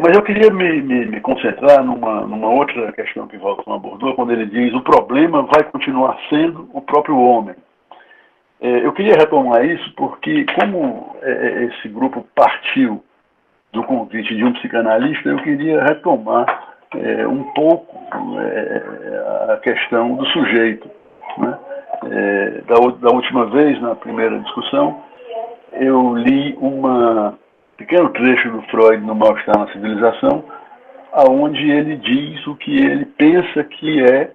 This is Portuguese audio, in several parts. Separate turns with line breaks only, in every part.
Mas eu queria me concentrar numa outra questão que Walton abordou, quando ele diz o problema vai continuar sendo o próprio homem. Eu queria retomar isso porque, como esse grupo partiu do convite de um psicanalista, eu queria retomar um pouco a questão do sujeito. Né? Da última vez, na primeira discussão, eu li um pequeno trecho do Freud no Mal-Estar na Civilização, aonde ele diz o que ele pensa que é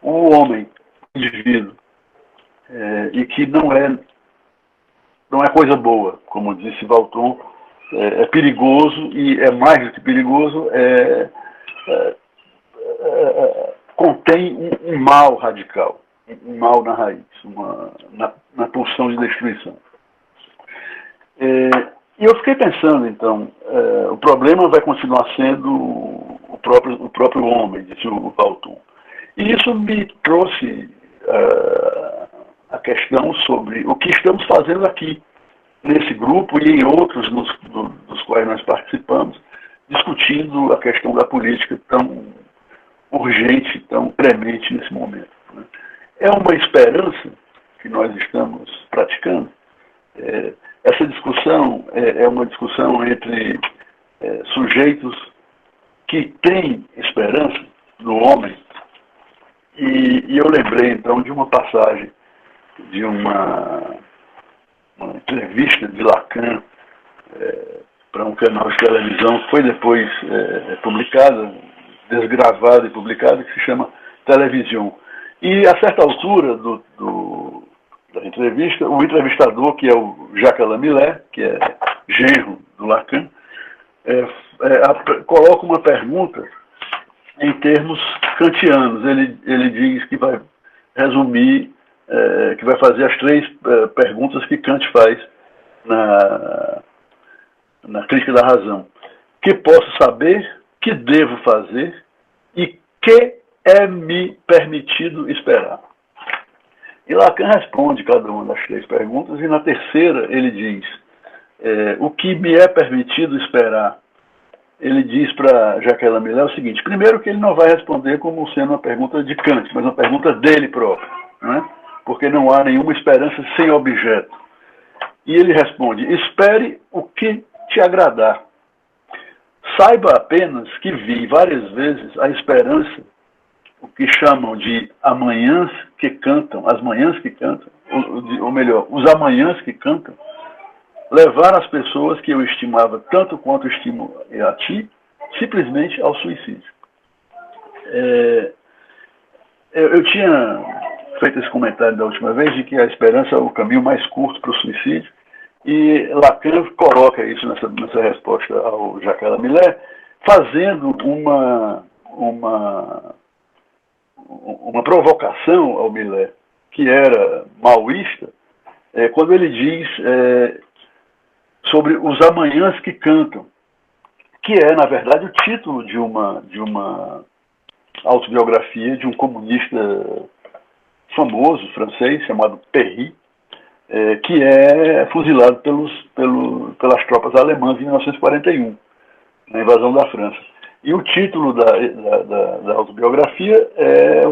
o homem, o indivíduo, e que não é coisa boa, como disse Walton, é perigoso, e é mais do que perigoso, contém um mal radical, um mal na raiz, na pulsão de destruição. E eu fiquei pensando, então, o problema vai continuar sendo o próprio homem, disse o Walton. E isso me trouxe a questão sobre o que estamos fazendo aqui, nesse grupo e em outros dos quais nós participamos, discutindo a questão da política tão urgente, tão premente nesse momento. Né? É uma esperança que nós estamos praticando. Essa discussão é uma discussão entre sujeitos que têm esperança no homem, e eu lembrei então de uma passagem de uma entrevista de Lacan para um canal de televisão que foi depois publicada, desgravada e publicada, que se chama Television. E a certa altura da entrevista, o entrevistador, que é o Jacques Lamillet, que é genro do Lacan, coloca uma pergunta em termos kantianos. Ele diz que vai resumir, que vai fazer as 3 perguntas que Kant faz na Crítica da Razão. Que posso saber, que devo fazer e que é me permitido esperar. E Lacan responde cada uma das 3 perguntas, e na terceira ele diz, o que me é permitido esperar. Ele diz para Jacques Lamillet o seguinte: primeiro, que ele não vai responder como sendo uma pergunta de Kant, mas uma pergunta dele próprio, né? Porque não há nenhuma esperança sem objeto. E ele responde: espere o que te agradar. Saiba apenas que vi várias vezes a esperança, o que chamam de amanhãs que cantam, as manhãs que cantam, ou melhor, os amanhãs que cantam, levar as pessoas que eu estimava tanto quanto estimo a ti, simplesmente ao suicídio. Eu tinha feito esse comentário da última vez de que a esperança é o caminho mais curto para o suicídio, e Lacan coloca isso nessa resposta ao Jacques Lamillet, fazendo uma provocação ao Millet, que era maoísta, quando ele diz sobre os amanhãs que cantam, que é, na verdade, o título de uma autobiografia de um comunista famoso, francês, chamado Péry, que é fuzilado pelas tropas alemãs em 1941, na invasão da França. E o título da autobiografia é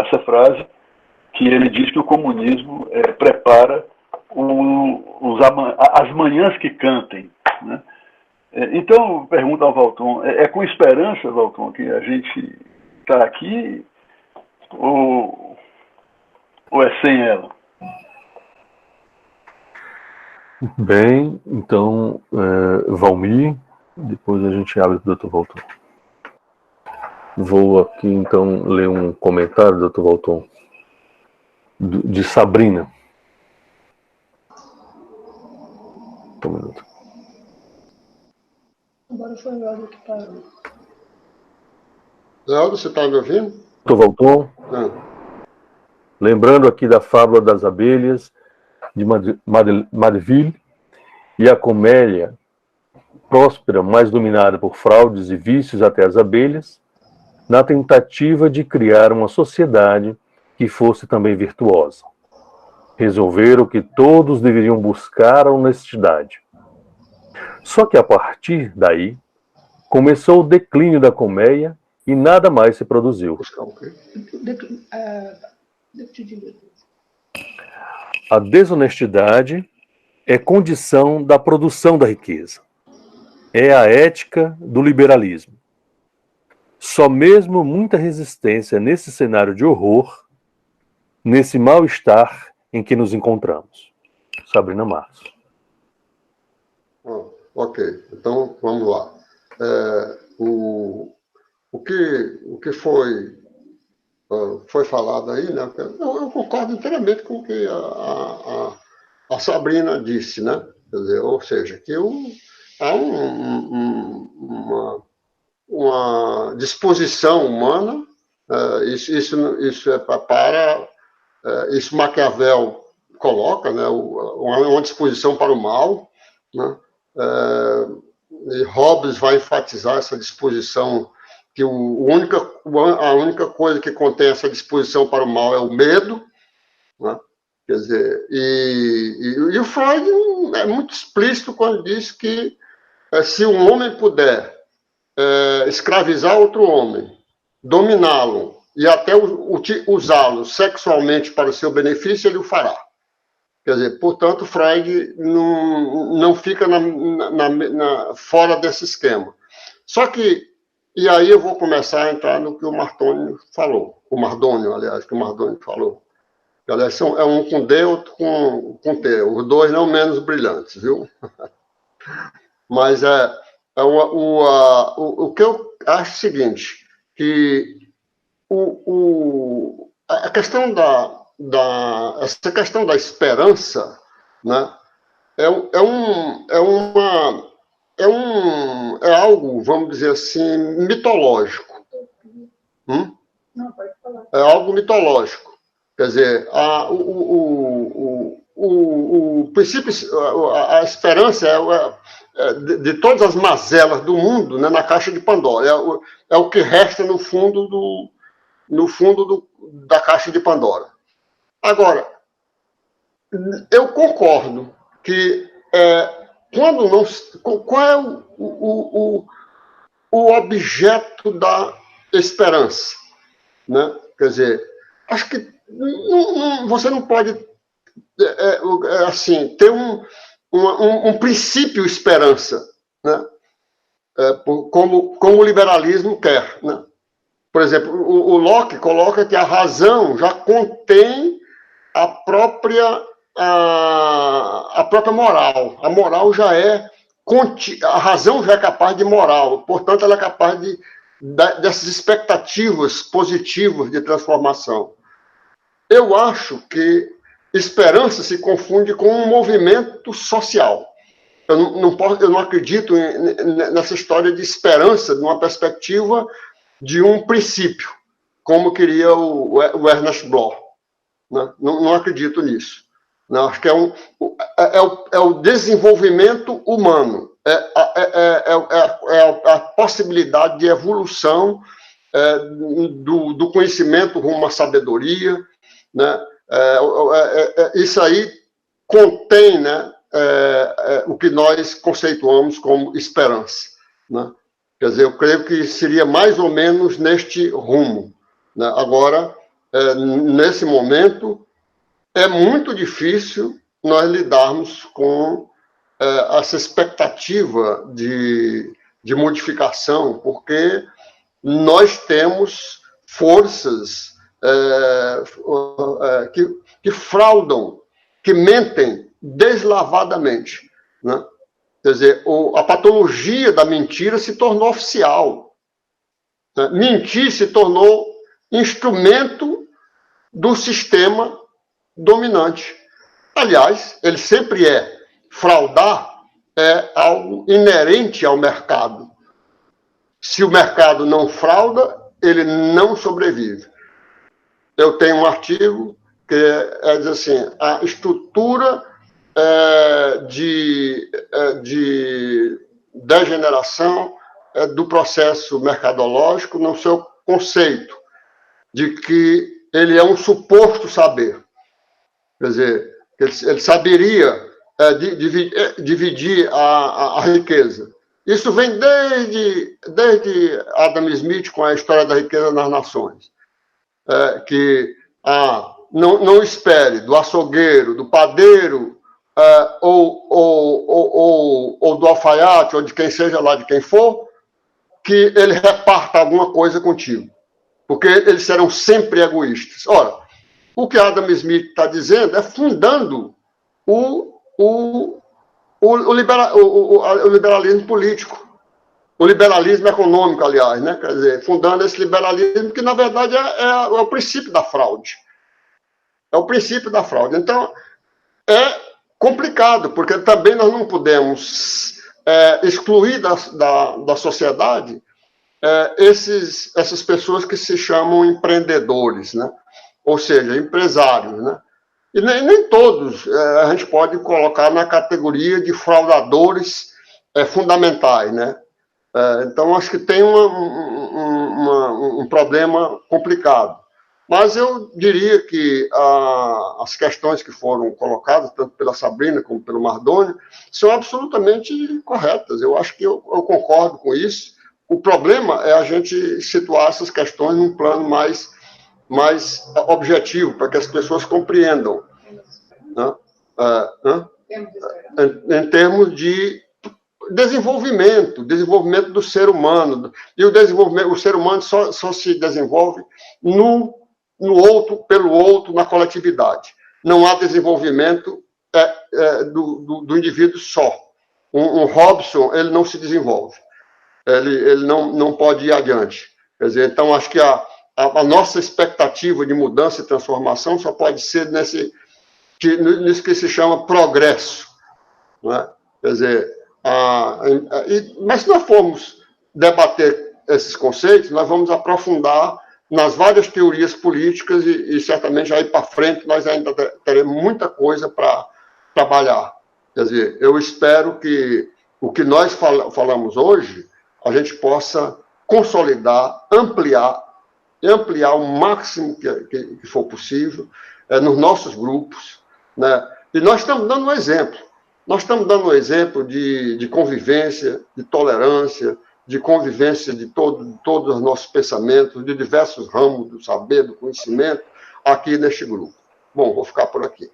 essa frase, que ele diz que o comunismo prepara as manhãs que cantem. Né? Então, pergunta ao Walton, é com esperança, Walton, que a gente está aqui, ou é sem ela?
Bem, então, Valmir, depois a gente abre para o Dr. Walton. Vou aqui, então, ler um comentário, Dr. Walton, de Sabrina. Um minuto.
Agora foi o áudio que parou.
Leandro, você está me ouvindo?
Dr. Walton, lembrando aqui da fábula das abelhas, de Madeville, e a comédia próspera, mais dominada por fraudes e vícios até as abelhas, na tentativa de criar uma sociedade que fosse também virtuosa. Resolveram que todos deveriam buscar a honestidade. Só que a partir daí começou o declínio da colmeia e nada mais se produziu. A desonestidade é condição da produção da riqueza. É a ética do liberalismo. Só mesmo muita resistência nesse cenário de horror, nesse mal-estar em que nos encontramos. Sabrina Março.
Ok, então vamos lá. O que foi falado aí, né? Eu concordo inteiramente com o que a Sabrina disse, né? Quer dizer, ou seja, que há uma disposição humana, isso é para isso Maquiavel coloca, né? Uma disposição para o mal, né? E Hobbes vai enfatizar essa disposição, que a única coisa que contém essa disposição para o mal é o medo, né? Quer dizer, e o Freud é muito explícito quando diz que se um homem puder escravizar outro homem, dominá-lo e até usá-lo sexualmente para o seu benefício, ele o fará. Quer dizer, portanto, Freud não fica fora desse esquema. Só que, e aí eu vou começar a entrar no que o Mardônio falou. O Mardônio, aliás, que o Mardônio falou. Aliás, é um com D, outro com T. Os dois não menos brilhantes, viu? Mas o que eu acho é o seguinte, que a questão essa questão da esperança, né, é algo, vamos dizer assim, mitológico.
Não, pode falar.
É algo mitológico. Quer dizer, o princípio, a esperança de todas as mazelas do mundo, né, na caixa de Pandora. É o que resta no fundo da caixa de Pandora. Agora, eu concordo que qual é o objeto da esperança, né? Quer dizer, acho que você não pode assim ter um princípio esperança, né? Como o liberalismo quer, né? Por exemplo, o Locke coloca que a razão já contém a própria moral. A moral já a razão já é capaz de moral, portanto, ela é capaz dessas expectativas positivas de transformação. Eu acho que esperança se confunde com um movimento social. Eu não acredito nessa história de esperança, de uma perspectiva de um princípio, como queria o Ernest Bloch. Né? Não acredito nisso. Não, acho que é o desenvolvimento humano, a possibilidade de evolução do conhecimento rumo à sabedoria, né? Isso aí contém, né, o que nós conceituamos como esperança, né? Quer dizer, eu creio que seria mais ou menos neste rumo, né? Agora, nesse momento, é muito difícil nós lidarmos com essa expectativa de modificação, porque nós temos forças que fraudam, que mentem deslavadamente, né? Quer dizer, a patologia da mentira se tornou oficial, né? Mentir se tornou instrumento do sistema dominante. Aliás, ele sempre é. Fraudar é algo inerente ao mercado. Se o mercado não frauda, ele não sobrevive. Eu tenho um artigo que diz assim, a estrutura de degeneração do processo mercadológico no seu conceito de que ele é um suposto saber. Quer dizer, ele saberia dividir a riqueza. Isso vem desde Adam Smith com a história da riqueza nas nações. Não espere do açougueiro, do padeiro, ou do alfaiate, ou de quem seja lá, de quem for, que ele reparta alguma coisa contigo. Porque eles serão sempre egoístas. Ora, o que Adam Smith está dizendo é fundando o liberalismo político. O liberalismo econômico, aliás, né? Quer dizer, fundando esse liberalismo que, na verdade, é o princípio da fraude. É o princípio da fraude. Então, é complicado, porque também nós não podemos excluir da sociedade essas pessoas que se chamam empreendedores, né? Ou seja, empresários, né? E nem todos a gente pode colocar na categoria de fraudadores fundamentais, né? Então, acho que tem um problema complicado. Mas eu diria que as questões que foram colocadas, tanto pela Sabrina como pelo Mardoni, são absolutamente corretas. Eu acho que eu concordo com isso. O problema é a gente situar essas questões num plano mais objetivo, para que as pessoas compreendam. Né? Em termos de desenvolvimento do ser humano. E o ser humano só se desenvolve no outro, pelo outro, na coletividade. Não há desenvolvimento do indivíduo só. Um Robson, ele não se desenvolve. Ele não pode ir adiante. Quer dizer, então, acho que a nossa expectativa de mudança e transformação só pode ser nisso que se chama progresso. Não é? Quer dizer, mas se nós formos debater esses conceitos, nós vamos aprofundar nas várias teorias políticas e certamente aí para frente nós ainda teremos muita coisa para trabalhar. Quer dizer, eu espero que o que nós falamos hoje, a gente possa consolidar, ampliar o máximo que for possível nos nossos grupos, né? E nós estamos dando um exemplo. Nós estamos dando um exemplo de convivência, de tolerância, de convivência de todos os nossos pensamentos, de diversos ramos do saber, do conhecimento, aqui neste grupo. Bom, vou ficar por aqui.